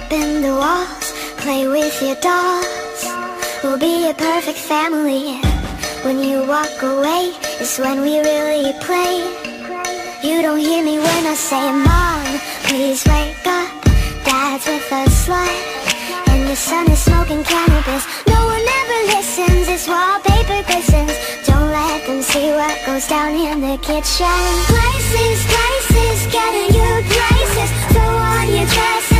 open the walls, play with your dolls. We'll be a perfect family. When you walk away is when we really play. You don't hear me when I say, Mom, please wake up. Dad's with a slut, and your son is smoking cannabis. No one ever listens, this wallpaper glistens. Don't let them see what goes down in the kitchen. Places, places, getting you places. Throw on your dress